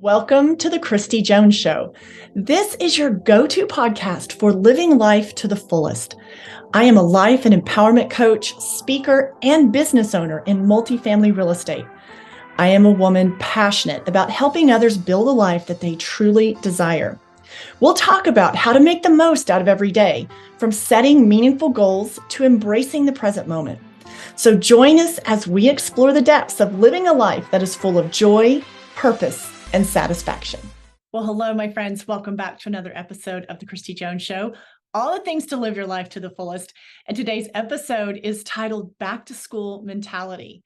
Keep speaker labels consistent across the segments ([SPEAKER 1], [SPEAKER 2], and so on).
[SPEAKER 1] Welcome to the Kristi Jones Show. This is your go-to podcast for living life to the fullest. I am a life and empowerment coach, speaker, and business owner in multifamily real estate. I am a woman passionate about helping others build a life that they truly desire. We'll talk about how to make the most out of every day, from setting meaningful goals to embracing the present moment. So join us as we explore the depths of living a life that is full of joy, purpose, and satisfaction. Well, hello, my friends. Welcome back to another episode of the Kristi Jones Show. All the things to live your life to the fullest. And today's episode is titled Back to School Mentality.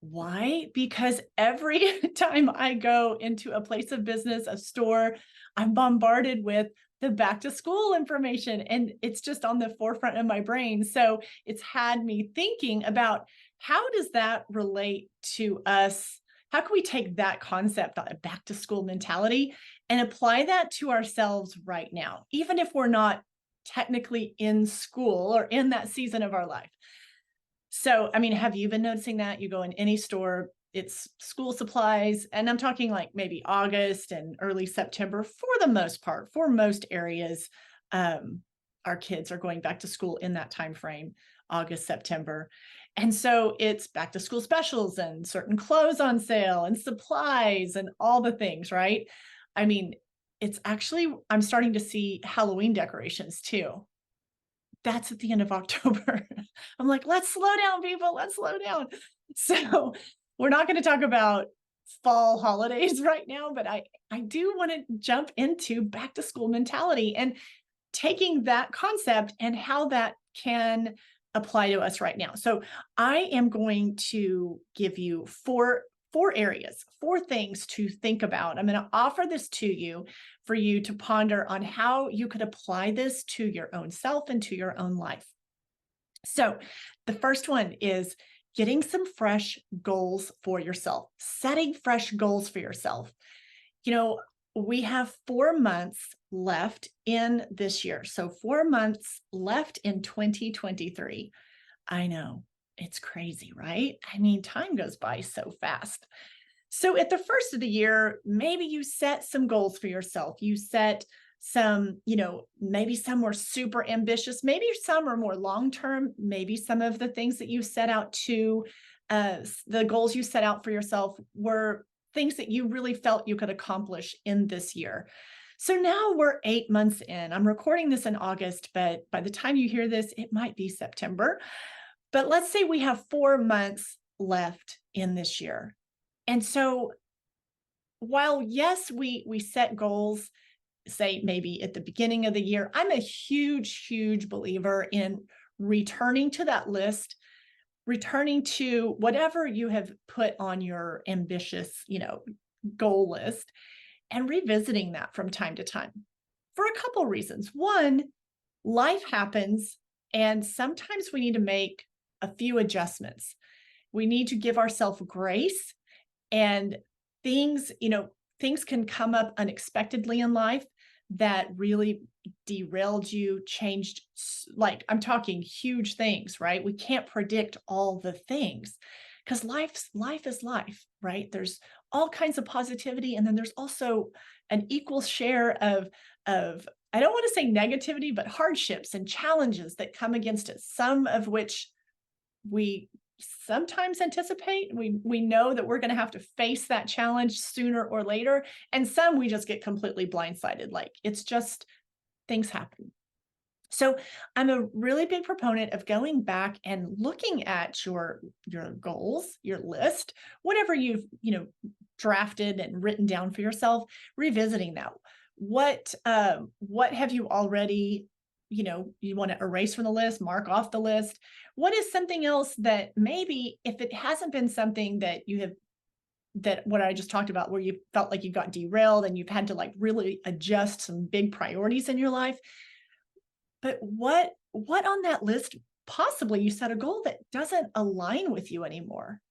[SPEAKER 1] Why? Because every time I go into a place of business, a store, I'm bombarded with the back to school information, and it's just on the forefront of my brain. So it's had me thinking about how does that relate to us? How can we take that concept, that back to school mentality, and apply that to ourselves right now, even if we're not technically in school or in that season of our life? So, have you been noticing that? You go in any store, it's school supplies, and I'm talking like maybe August and early September for the most part. For most areas, our kids are going back to school in that time frame, August, September. And so it's back to school specials and certain clothes on sale and supplies and all the things, right? I mean, it's actually, I'm starting to see Halloween decorations too. That's at the end of October. I'm like, let's slow down, people. Let's slow down. So we're not going to talk about fall holidays right now, but I do want to jump into back to school mentality and taking that concept and how that can apply to us right now. So I am going to give you four areas, four things to think about. I'm going to offer this to you for you to ponder on how you could apply this to your own self and to your own life. So the first one is getting some fresh goals for yourself, setting fresh goals for yourself. We have 4 months left in this year. So 4 months left in 2023. I know, it's crazy, right? Time goes by so fast. So at the first of the year, maybe you set some goals for yourself. You set some, maybe some were super ambitious, maybe some are more long-term, maybe some of the things that you set out to, the goals you set out for yourself were things that you really felt you could accomplish in this year. So now we're 8 months in. I'm recording this in August, but by the time you hear this, it might be September. But let's say we have 4 months left in this year. And so while, yes, we set goals, say maybe at the beginning of the year, I'm a huge believer in returning to that list, returning to whatever you have put on your ambitious, goal list, and revisiting that from time to time for a couple reasons. One, life happens, and sometimes we need to make a few adjustments. We need to give ourselves grace, and things can come up unexpectedly in life that really derailed you, changed, like I'm talking huge things, right? We can't predict all the things because life is life, right? There's all kinds of positivity, and then there's also an equal share of I don't want to say negativity, but hardships and challenges that come against it, some of which we sometimes anticipate. We know that we're going to have to face that challenge sooner or later, and some we just get completely blindsided, like it's just things happen. So I'm a really big proponent of going back and looking at your goals, your list, whatever you've drafted and written down for yourself, revisiting that. What have you already, you want to erase from the list, mark off the list? What is something else that maybe, if it hasn't been something that you have, that what I just talked about, where you felt like you got derailed and you've had to like really adjust some big priorities in your life, but what on that list, possibly you set a goal that doesn't align with you anymore,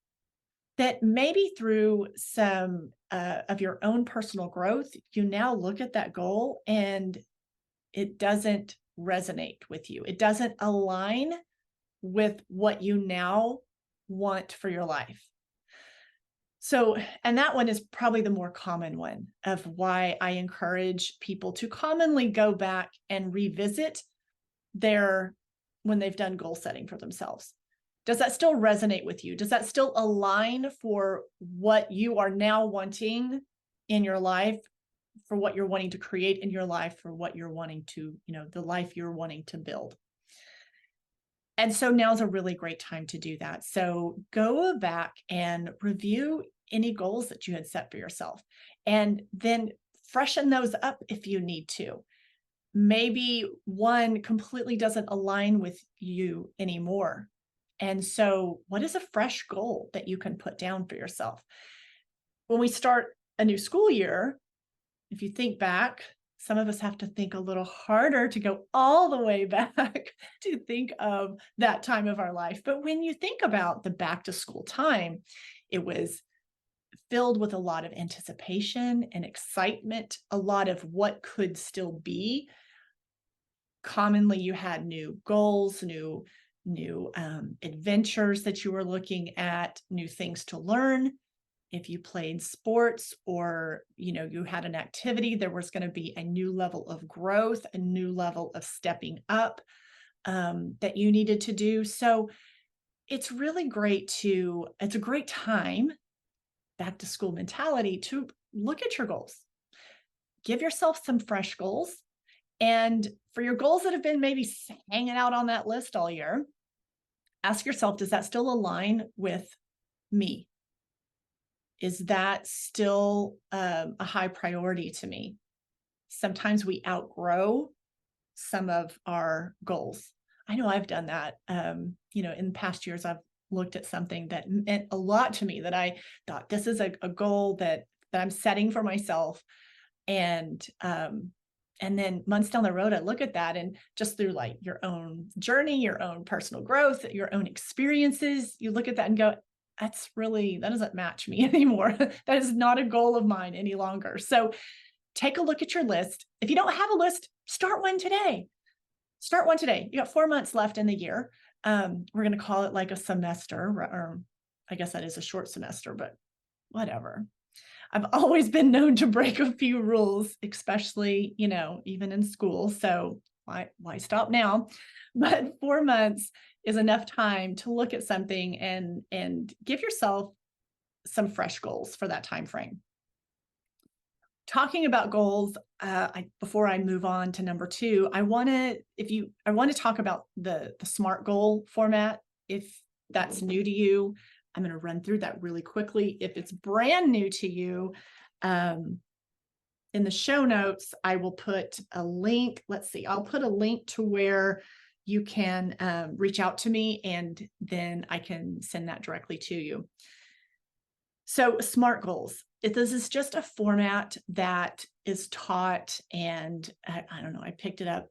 [SPEAKER 1] that maybe through some of your own personal growth, you now look at that goal and it doesn't resonate with you. It doesn't align with what you now want for your life. So, and that one is probably the more common one of why I encourage people to commonly go back and revisit when they've done goal setting for themselves. Does that still resonate with you? Does that still align for what you are now wanting in your life, for what you're wanting to create in your life, for what you're wanting to, the life you're wanting to build? And so now's a really great time to do that. So go back and review any goals that you had set for yourself, and then freshen those up if you need to. Maybe one completely doesn't align with you anymore. And so what is a fresh goal that you can put down for yourself? When we start a new school year, if you think back, some of us have to think a little harder to go all the way back to think of that time of our life. But when you think about the back to school time, it was filled with a lot of anticipation and excitement, a lot of what could still be. Commonly, you had new goals, new adventures that you were looking at, new things to learn. If you played sports or, you had an activity, there was going to be a new level of growth, a new level of stepping up that you needed to do. So it's really it's a great time, back to school mentality, to look at your goals. Give yourself some fresh goals. And for your goals that have been maybe hanging out on that list all year, ask yourself, does that still align with me? Is that still a high priority to me? Sometimes we outgrow some of our goals. I know I've done that. In past years, I've looked at something that meant a lot to me, that I thought, this is a goal that I'm setting for myself. And then months down the road, I look at that, and just through like your own journey, your own personal growth, your own experiences, you look at that and go, that doesn't match me anymore. That is not a goal of mine any longer. So take a look at your list. If you don't have a list, start one today. You got 4 months left in the year. We're going to call it like a semester, or I guess that is a short semester, but whatever. I've always been known to break a few rules, especially, even in school. So why stop now? But 4 months is enough time to look at something and give yourself some fresh goals for that time frame. Talking about goals, before I move on to number 2, I want to talk about the SMART goal format. If that's new to you, I'm going to run through that really quickly. If it's brand new to you, in the show notes, I will put a link. Let's see, I'll put a link to where you can reach out to me, and then I can send that directly to you. So SMART goals. This is just a format that is taught, and I don't know, I picked it up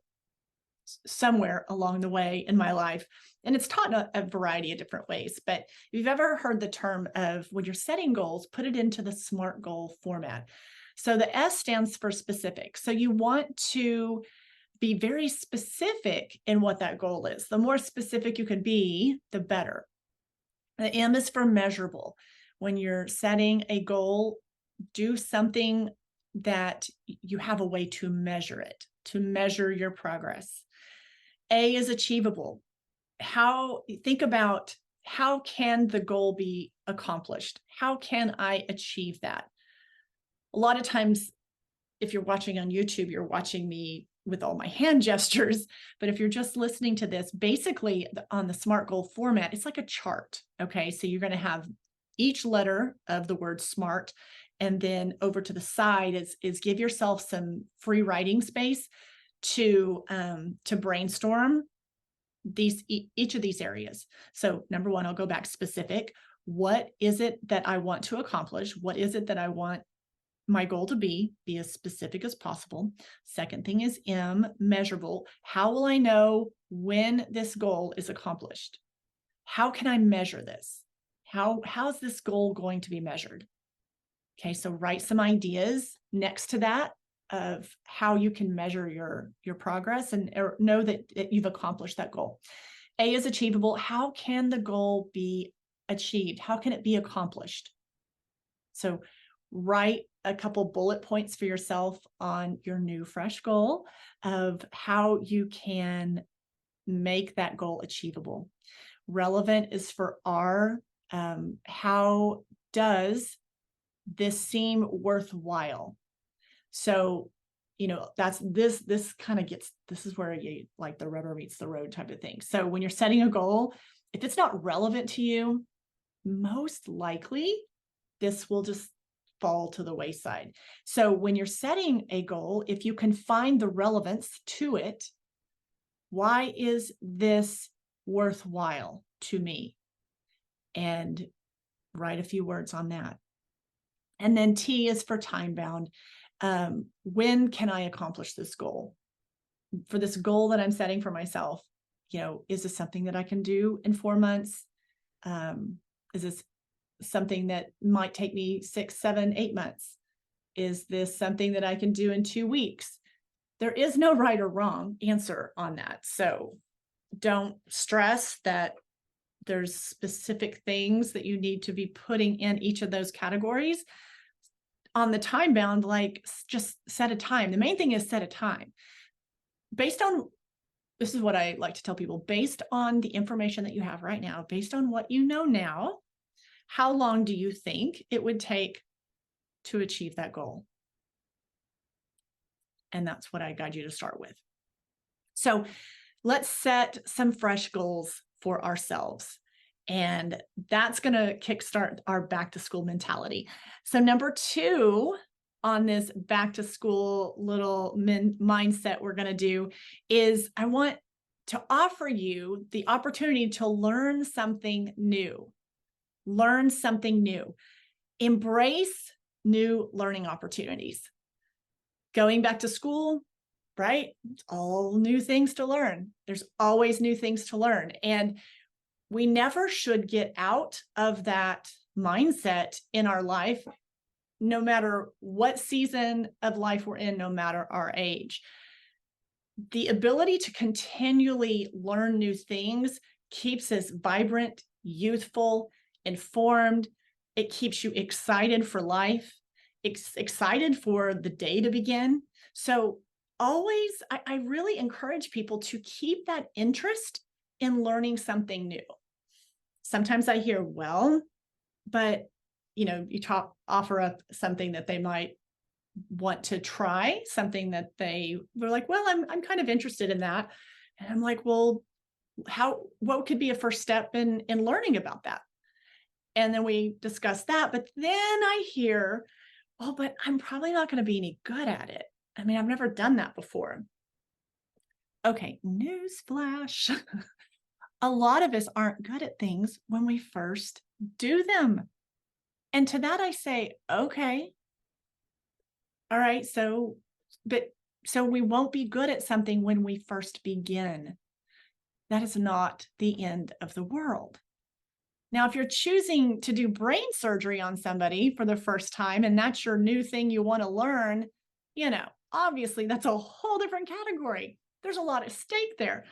[SPEAKER 1] somewhere along the way in my life, and it's taught in a variety of different ways. But if you've ever heard the term of, when you're setting goals, put it into the SMART goal format. So the S stands for specific. So you want to be very specific in what that goal is. The more specific you can be, the better. The M is for measurable. When you're setting a goal, do something that you have a way to measure it, to measure your progress. A is achievable. Think about, how can the goal be accomplished? How can I achieve that? A lot of times, if you're watching on YouTube, you're watching me with all my hand gestures. But if you're just listening to this, basically on the SMART goal format, it's like a chart. Okay. So you're going to have each letter of the word SMART. And then over to the side is give yourself some free writing space to brainstorm each of these areas. So number 1, I'll go back specific. What is it that I want to accomplish? What is it that I want my goal to be? Be as specific as possible. Second thing is M, measurable. How will I know when this goal is accomplished? How can I measure this? How's this goal going to be measured? Okay, so write some ideas next to that of how you can measure your progress and know that you've accomplished that goal. A is achievable. How can the goal be achieved? How can it be accomplished? So write a couple bullet points for yourself on your new, fresh goal of how you can make that goal achievable. Relevant is for R. How does this seem worthwhile? So, this kind of this is where you like the rubber meets the road type of thing. So when you're setting a goal, if it's not relevant to you, most likely this will just fall to the wayside. So when you're setting a goal, if you can find the relevance to it, why is this worthwhile to me? And write a few words on that. And then T is for time bound. When can I accomplish this goal? For this goal that I'm setting for myself, is this something that I can do in 4 months? Is this something that might take me 6, 7, 8 months? Is this something that I can do in 2 weeks? There is no right or wrong answer on that. So don't stress that there's specific things that you need to be putting in each of those categories. On the time bound, like just set a time. The main thing is set a time. This is what I like to tell people, based on the information that you have right now, based on what you know now, how long do you think it would take to achieve that goal? And that's what I guide you to start with. So let's set some fresh goals for ourselves. And that's going to kickstart our back to school mentality. So number 2 on this back to school little mindset we're going to do is I want to offer you the opportunity to learn something new. Learn something new. Embrace new learning opportunities. Going back to school, right? It's all new things to learn. There's always new things to learn. And we never should get out of that mindset in our life, no matter what season of life we're in, no matter our age. The ability to continually learn new things keeps us vibrant, youthful, informed. It keeps you excited for life, excited for the day to begin. So always, I really encourage people to keep that interest in learning something new. Sometimes I hear, well, but you offer up something that they might want to try, something that they were like, well, I'm kind of interested in that. And I'm like, well, what could be a first step in learning about that? And then we discuss that. But then I hear, oh, but I'm probably not going to be any good at it. I mean, I've never done that before. Okay, newsflash. A lot of us aren't good at things when we first do them. And to that I say, okay, all right, so we won't be good at something when we first begin. That is not the end of the world. Now, if you're choosing to do brain surgery on somebody for the first time, and that's your new thing you want to learn, obviously that's a whole different category. There's a lot at stake there.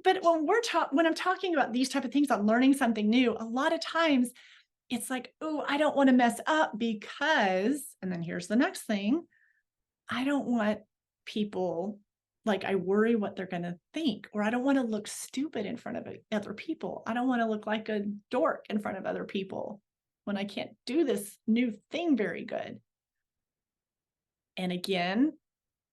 [SPEAKER 1] But when I'm talking about these type of things, on learning something new, a lot of times it's like, oh, I don't want to mess up because, and then here's the next thing, I don't want people, like I worry what they're going to think, or I don't want to look stupid in front of other people. I don't want to look like a dork in front of other people when I can't do this new thing very good. And again,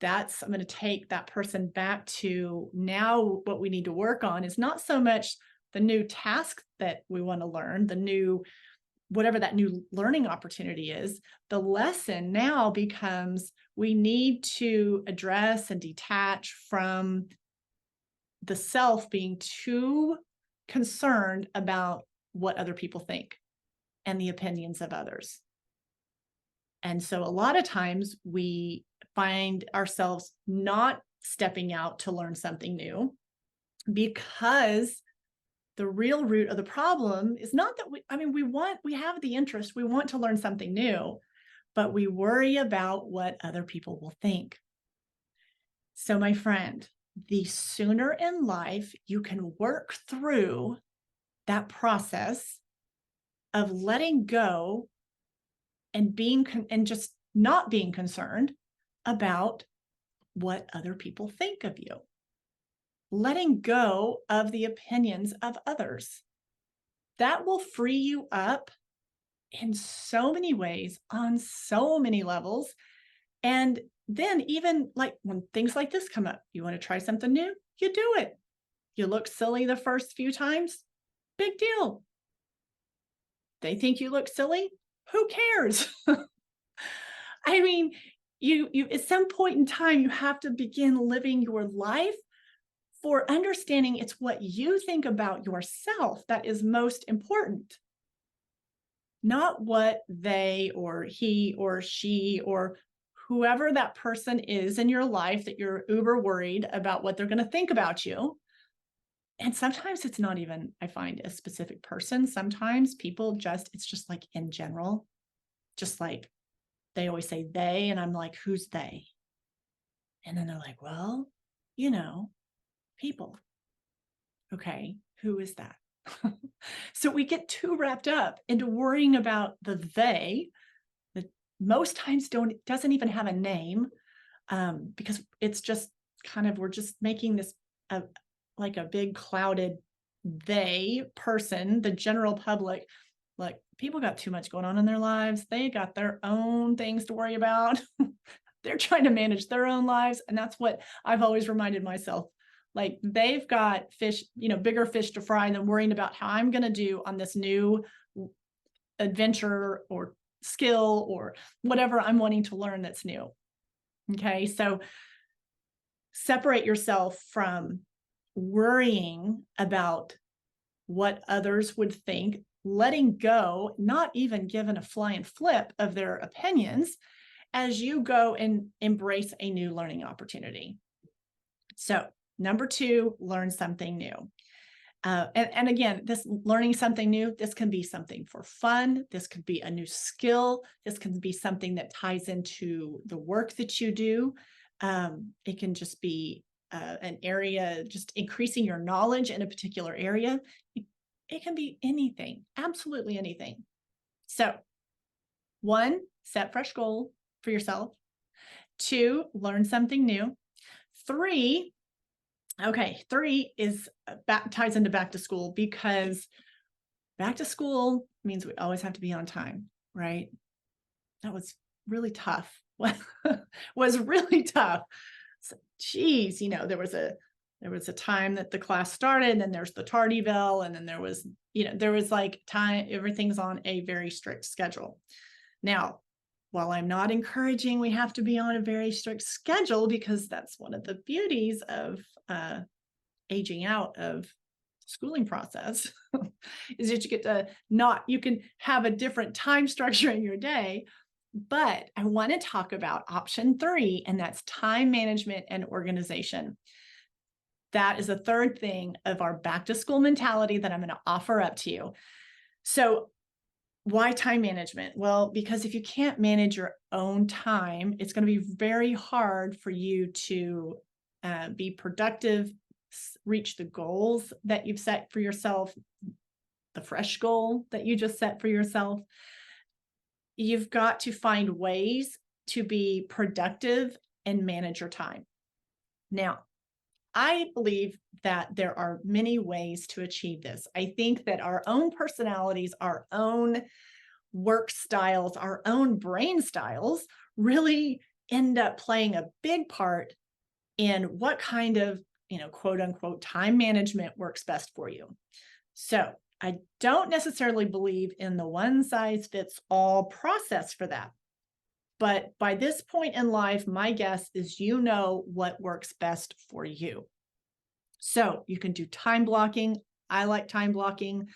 [SPEAKER 1] I'm going to take that person back to now what we need to work on is not so much the new task that we want to learn, whatever that new learning opportunity is. The lesson now becomes we need to address and detach from the self being too concerned about what other people think and the opinions of others. And so a lot of times we find ourselves not stepping out to learn something new because the real root of the problem is not that we have the interest, we want to learn something new, but we worry about what other people will think. So my friend, the sooner in life you can work through that process of letting go and and just not being concerned about what other people think of you. Letting go of the opinions of others. That will free you up in so many ways, on so many levels. And then even like when things like this come up, you want to try something new, you do it. You look silly the first few times, big deal. They think you look silly, who cares? I mean, you at some point in time, you have to begin living your life for understanding it's what you think about yourself that is most important, not what they or he or she or whoever that person is in your life that you're uber worried about what they're going to think about you. And sometimes it's not even, I find, a specific person. Sometimes people it's just like in general, just like they always say they, and I'm like, who's they? And then they're like, well, people. Okay, who is that? So we get too wrapped up into worrying about the they that most times doesn't even have a name, because it's just we're just making this like a big clouded they person, the general public. Like, people got too much going on in their lives. They got their own things to worry about. They're trying to manage their own lives. And that's what I've always reminded myself. Like, they've got fish, bigger fish to fry than worrying about how I'm going to do on this new adventure or skill or whatever I'm wanting to learn that's new. Okay. So separate yourself from worrying about what others would think, letting go, not even given a flying flip of their opinions as you go and embrace a new learning opportunity. So, number 2, learn something new. And again, this learning something new, this can be something for fun. This could be a new skill. This can be something that ties into the work that you do. It can just be an area, just increasing your knowledge in a particular area. It can be anything, absolutely anything. So, 1, set fresh goal for yourself. 2, learn something new. 3 is ties into back to school, because back to school means we always have to be on time, right? That was really tough. Was really tough. So, geez, there was a time that the class started, and then there's the tardy bell, and then there was like time, everything's on a very strict schedule. Now, while I'm not encouraging we have to be on a very strict schedule, because that's one of the beauties of aging out of schooling process, is that you get to you can have a different time structure in your day. But I want to talk about option 3, and that's time management and organization. That is the third thing of our back to school mentality that I'm going to offer up to you. So, why time management? Well, because if you can't manage your own time, it's going to be very hard for you to be productive, reach the goals that you've set for yourself, the fresh goal that you just set for yourself. You've got to find ways to be productive and manage your time. Now, I believe that there are many ways to achieve this. I think that our own personalities, our own work styles, our own brain styles really end up playing a big part in what kind of, quote unquote, time management works best for you. So I don't necessarily believe in the one size fits all process for that. But by this point in life, my guess is what works best for you. So you can do time blocking. I like time blocking.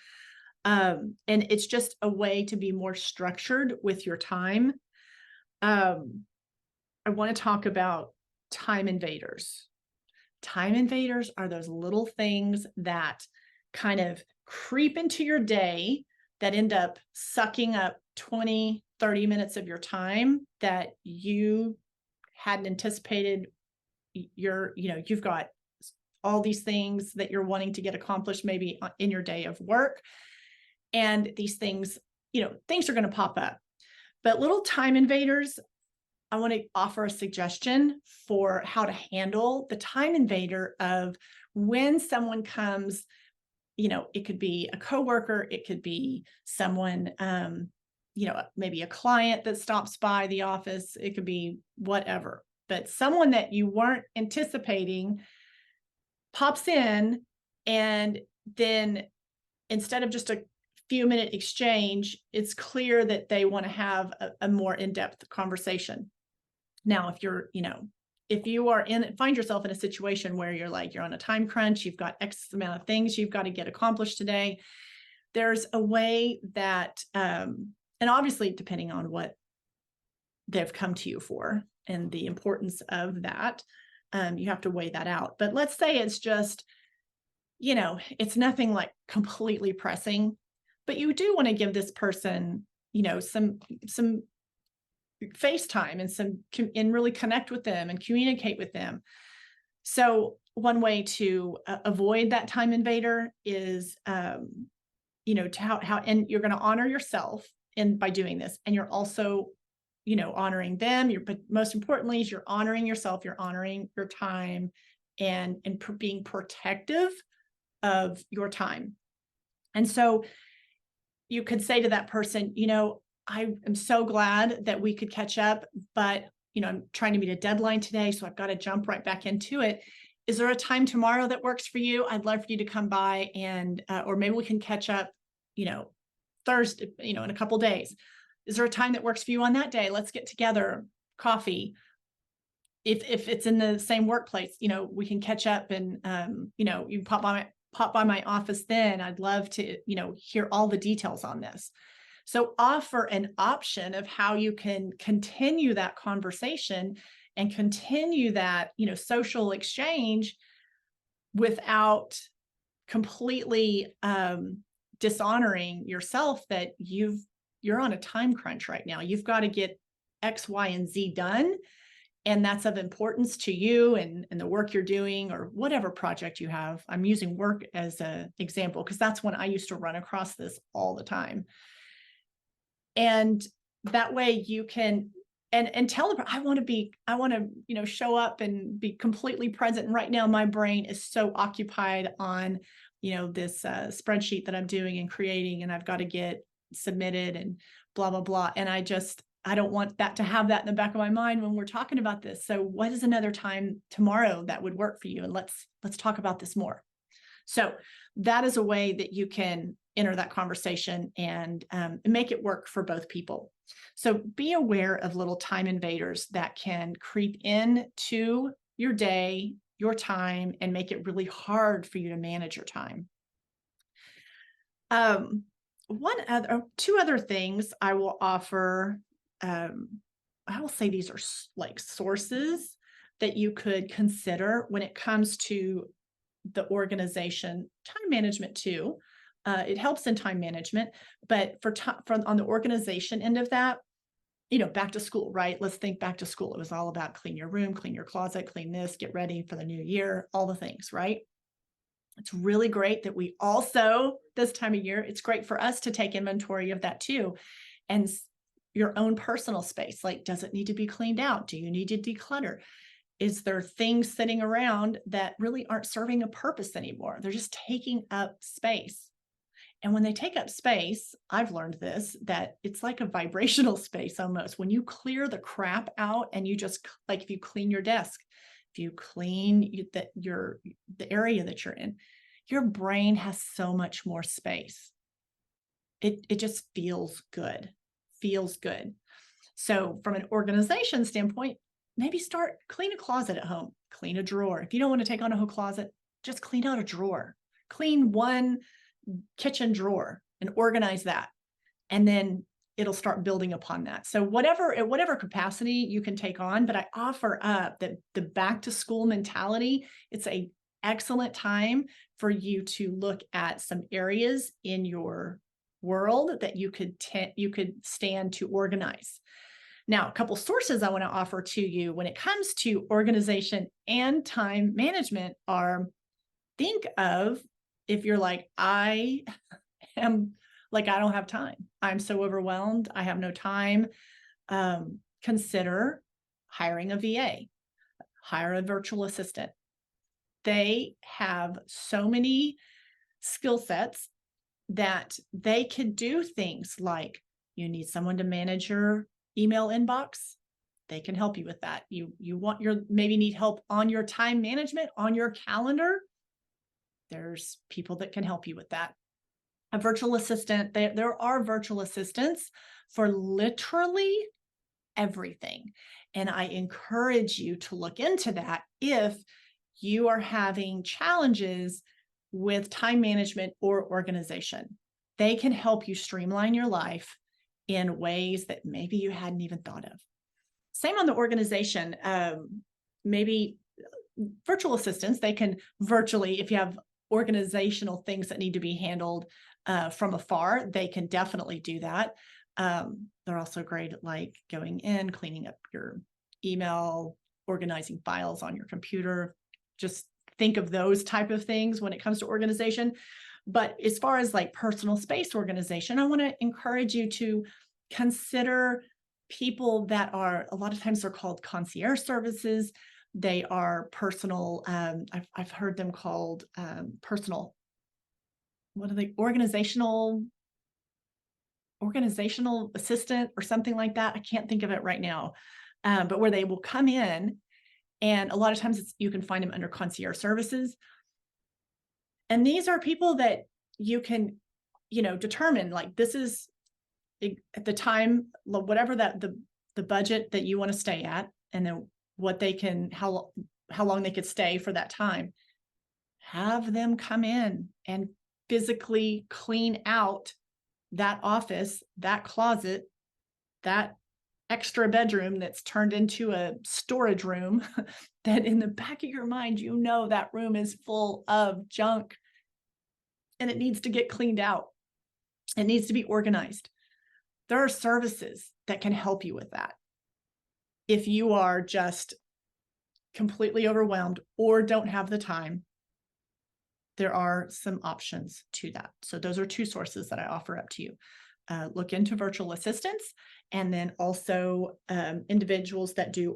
[SPEAKER 1] And it's just a way to be more structured with your time. I want to talk about time invaders. Time invaders are those little things that kind of creep into your day that end up sucking up 20, 30 minutes of your time that you hadn't anticipated. You've got all these things that you're wanting to get accomplished maybe in your day of work. And these things, things are going to pop up. But little time invaders, I want to offer a suggestion for how to handle the time invader of when someone comes. It could be a coworker, it could be someone, maybe a client that stops by the office, it could be whatever, but someone that you weren't anticipating pops in, and then instead of just a few minute exchange, it's clear that they want to have a more in-depth conversation. Now, if you find yourself in a situation where you're on a time crunch, you've got X amount of things you've got to get accomplished today, there's a way that, and obviously depending on what they've come to you for and the importance of that, you have to weigh that out. But let's say it's just, it's nothing like completely pressing, but you do want to give this person, some FaceTime and really connect with them and communicate with them. So one way to avoid that time invader is, and you're going to honor yourself by doing this, and you're also, honoring them. But most importantly is you're honoring yourself, you're honoring your time, and being protective of your time. And so you could say to that person, I am so glad that we could catch up, but, I'm trying to meet a deadline today, so I've got to jump right back into it. Is there a time tomorrow that works for you? I'd love for you to come by and, or maybe we can catch up, Thursday, in a couple days. Is there a time that works for you on that day? Let's get together, coffee. If it's in the same workplace, we can catch up and, you pop by my office then. I'd love to, hear all the details on this. So offer an option of how you can continue that conversation and continue that, social exchange without completely dishonoring yourself that you're on a time crunch right now. You've got to get X, Y, and Z done. And that's of importance to you and the work you're doing or whatever project you have. I'm using work as an example because that's when I used to run across this all the time. And that way you can, and tell them, I want to, show up and be completely present. And right now my brain is so occupied on, this spreadsheet that I'm doing and creating, and I've got to get submitted and blah, blah, blah. And I don't want that to have that in the back of my mind when we're talking about this. So what is another time tomorrow that would work for you? And let's talk about this more. So that is a way that you can enter that conversation and make it work for both people. So be aware of little time invaders that can creep into your day, your time, and make it really hard for you to manage your time. Two other things I will offer. I will say these are like sources that you could consider when it comes to the organization, time management too. It helps in time management, but on the organization end of that, back to school, right? Let's think back to school. It was all about clean your room, clean your closet, clean this, get ready for the new year, all the things, right? It's really great that we also, this time of year, it's great for us to take inventory of that too. And your own personal space, like, does it need to be cleaned out? Do you need to declutter? Is there things sitting around that really aren't serving a purpose anymore? They're just taking up space. And when they take up space, I've learned this, that it's like a vibrational space almost. When you clear the crap out and you just, like if you clean your desk, if you clean the area that you're in, your brain has so much more space. It just feels good. So from an organization standpoint, maybe clean a closet at home, clean a drawer. If you don't want to take on a whole closet, just clean out a drawer, clean one kitchen drawer and organize that. And then it'll start building upon that. So at whatever capacity you can take on, but I offer up that the back to school mentality, it's an excellent time for you to look at some areas in your world that you could stand to organize. Now, a couple sources I want to offer to you when it comes to organization and time management are, think of, if you're like, I don't have time. I'm so overwhelmed. I have no time. consider hiring a VA, hire a virtual assistant. They have so many skill sets that they could do things like you need someone to manage your email inbox. They can help you with that. You maybe need help on your time management, on your calendar. There's people that can help you with that. A virtual assistant, there are virtual assistants for literally everything. And I encourage you to look into that if you are having challenges with time management or organization. They can help you streamline your life in ways that maybe you hadn't even thought of. Same on the organization. Maybe virtual assistants, they can virtually, if you have organizational things that need to be handled from afar, they can definitely do that. They're also great at like going in, cleaning up your email, organizing files on your computer. Just think of those type of things when it comes to organization. But as far as like personal space organization, I want to encourage you to consider people that are, a lot of times they're called concierge services. They are personal, I've heard them called personal, what are they, organizational assistant or something like that. I can't think of it right now. But where they will come in, and a lot of times you can find them under concierge services. And these are people that you can, determine like this is at the time, whatever that the budget that you want to stay at, and then what they can, how long they could stay for that time. Have them come in and physically clean out that office, that closet, that extra bedroom that's turned into a storage room that in the back of your mind, that room is full of junk and it needs to get cleaned out. It needs to be organized. There are services that can help you with that. If you are just completely overwhelmed or don't have the time, there are some options to that. So those are two sources that I offer up to you. Look into virtual assistants, and then also individuals that do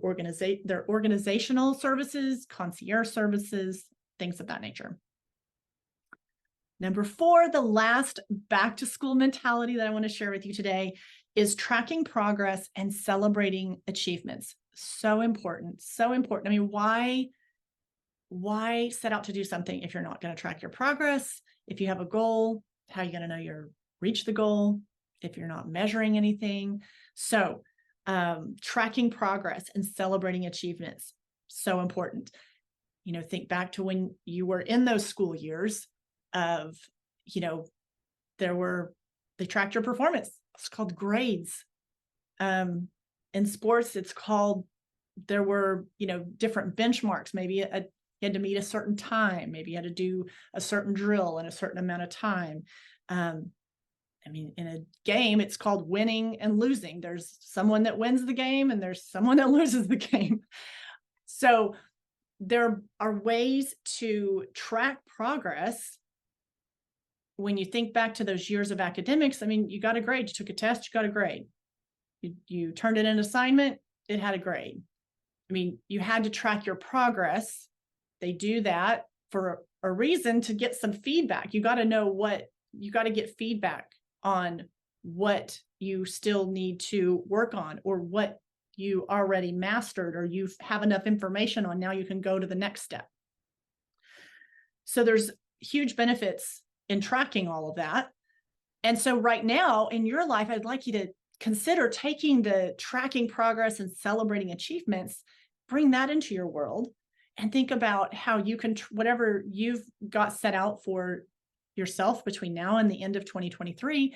[SPEAKER 1] their organizational services, concierge services, things of that nature. Number 4, the last back to school mentality that I want to share with you today is tracking progress and celebrating achievements. So important, so important. I mean, why set out to do something if you're not going to track your progress? If you have a goal, how are you going to know you're reached the goal if you're not measuring anything? So tracking progress and celebrating achievements, so important. Think back to when you were in those school years of, they tracked your performance. It's called grades. In sports, it's called, there were, different benchmarks. Maybe you had to meet a certain time. Maybe you had to do a certain drill in a certain amount of time. In a game, it's called winning and losing. There's someone that wins the game and there's someone that loses the game. So there are ways to track progress. When you think back to those years of academics, you got a grade, you took a test, you got a grade. You turned in an assignment, it had a grade. You had to track your progress. They do that for a reason, to get some feedback. You got to know you got to get feedback on what you still need to work on, or what you already mastered, or you have enough information on. Now you can go to the next step. So there's huge benefits in tracking all of that. And so right now in your life, I'd like you to consider taking the tracking progress and celebrating achievements, bring that into your world, and think about how you can, whatever you've got set out for yourself between now and the end of 2023,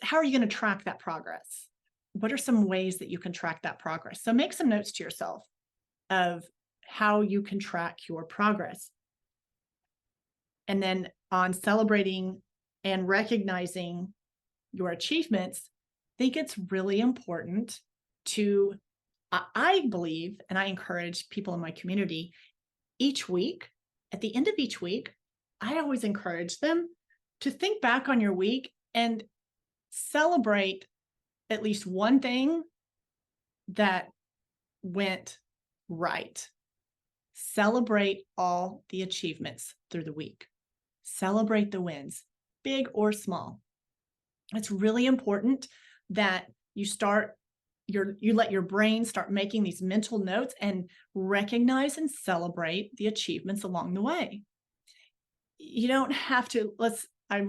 [SPEAKER 1] how are you going to track that progress? What are some ways that you can track that progress? So make some notes to yourself of how you can track your progress. And then on celebrating and recognizing your achievements, I think it's really important to, I believe, and I encourage people in my community, each week, at the end of each week, I always encourage them to think back on your week and celebrate at least one thing that went right. Celebrate all the achievements through the week. Celebrate the wins, big or small. It's really important that you let your brain start making these mental notes and recognize and celebrate the achievements along the way. You don't have to, I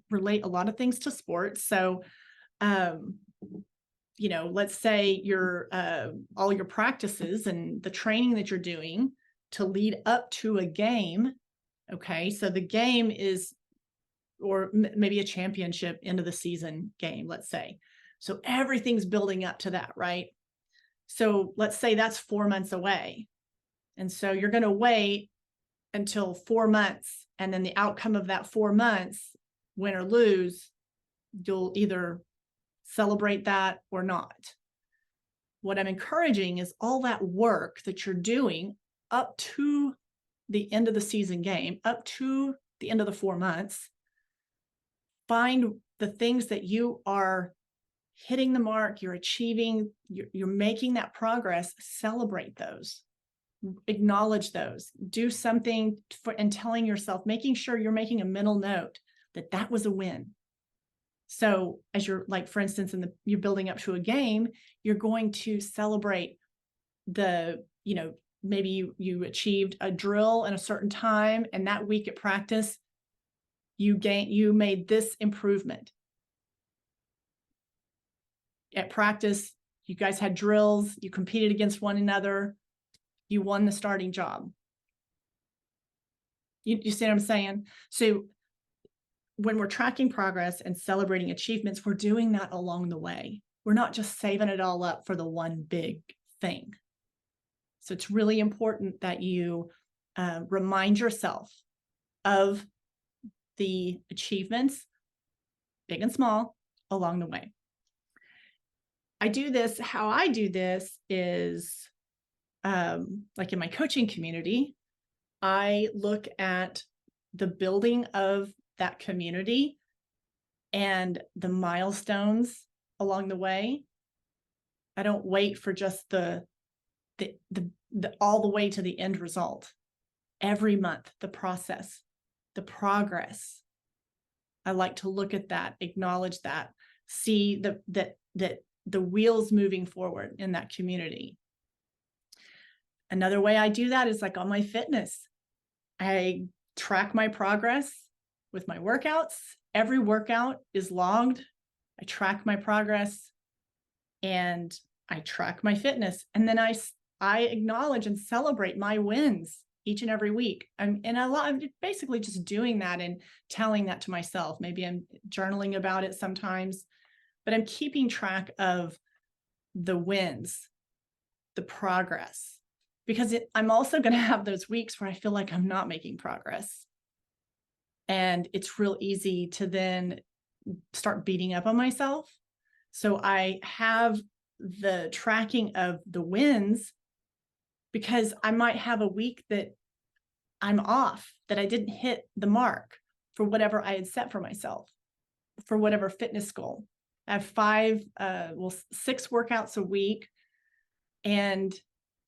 [SPEAKER 1] relate a lot of things to sports. So, let's say all your practices and the training that you're doing to lead up to a game. Okay. So the game is, or maybe a championship end of the season game, let's say. So everything's building up to that, right? So let's say that's 4 months away. And so you're going to wait until 4 months. And then the outcome of that 4 months, win or lose, you'll either celebrate that or not. What I'm encouraging is all that work that you're doing up to the end of the season game, up to the end of the 4 months. Find the things that you are hitting the mark, you're achieving, you're making that progress. Celebrate those, acknowledge those, do something and telling yourself, making sure you're making a mental note that was a win. So as you're, like, for instance, you're building up to a game, you're going to celebrate maybe you achieved a drill in a certain time, and that week at practice, you made this improvement. At practice, you guys had drills, you competed against one another, you won the starting job. You see what I'm saying? So when we're tracking progress and celebrating achievements, we're doing that along the way. We're not just saving it all up for the one big thing. So it's really important that you remind yourself of the achievements, big and small, along the way. How I do this is like in my coaching community, I look at the building of that community and the milestones along the way. I don't wait for just the all the way to the end result. Every month, the process, the progress. I like to look at that, acknowledge that, see that the wheels moving forward in that community. Another way I do that is like on my fitness. I track my progress with my workouts. Every workout is logged. I track my progress and I track my fitness. And then I acknowledge and celebrate my wins each and every week. I'm basically just doing that and telling that to myself. Maybe I'm journaling about it sometimes, but I'm keeping track of the wins, the progress, because I'm also going to have those weeks where I feel like I'm not making progress. And it's real easy to then start beating up on myself. So I have the tracking of the wins, because I might have a week that I'm off, that I didn't hit the mark for whatever I had set for myself, for whatever fitness goal. I have 6 workouts a week. And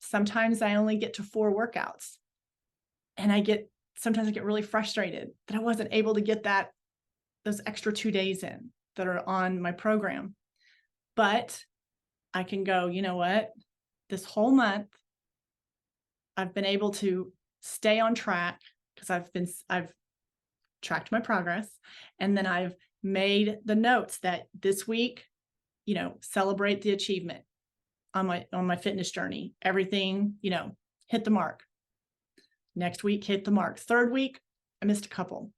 [SPEAKER 1] sometimes I only get to 4 workouts. And sometimes I get really frustrated that I wasn't able to get those extra 2 days in that are on my program. But I can go, you know what? This whole month, I've been able to stay on track because I've tracked my progress. And then I've made the notes that this week, celebrate the achievement on my fitness journey. Everything, hit the mark. Next week, hit the mark. Third week, I missed a couple.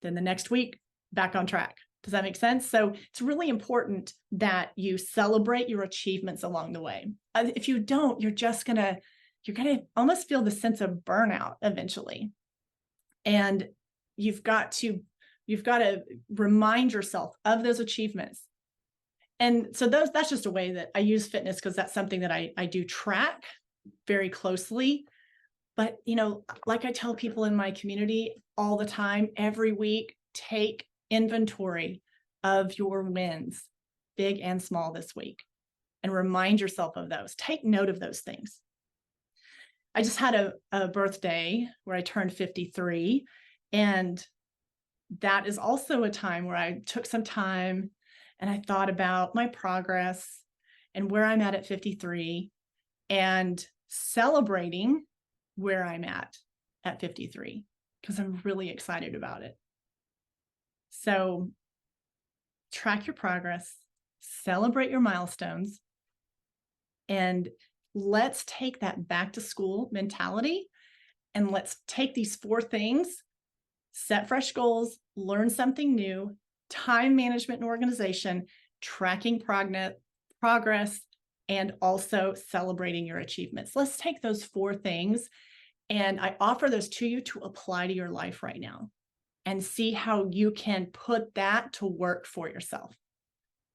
[SPEAKER 1] Then the next week, back on track. Does that make sense? So it's really important that you celebrate your achievements along the way. If you don't, you're going to almost feel the sense of burnout eventually. And you've got to remind yourself of those achievements. And so that's just a way that I use fitness, because that's something that I do track very closely. But, like I tell people in my community all the time, every week, take inventory of your wins. big and small, this week, and remind yourself of those. Take note of those things. I just had a birthday where I turned 53, and that is also a time where I took some time and I thought about my progress and where I'm at 53, and celebrating where I'm at 53, because I'm really excited about it. So track your progress, celebrate your milestones, and let's take that back to school mentality, and let's take these 4 things: set fresh goals, learn something new, time management and organization, tracking progress, and also celebrating your achievements. Let's take those 4 things, and I offer those to you to apply to your life right now and see how you can put that to work for yourself.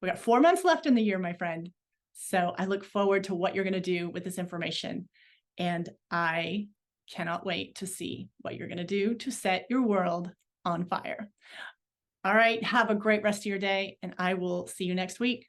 [SPEAKER 1] We got 4 months left in the year, my friend. So I look forward to what you're going to do with this information. And I cannot wait to see what you're going to do to set your world on fire. All right. Have a great rest of your day, and I will see you next week.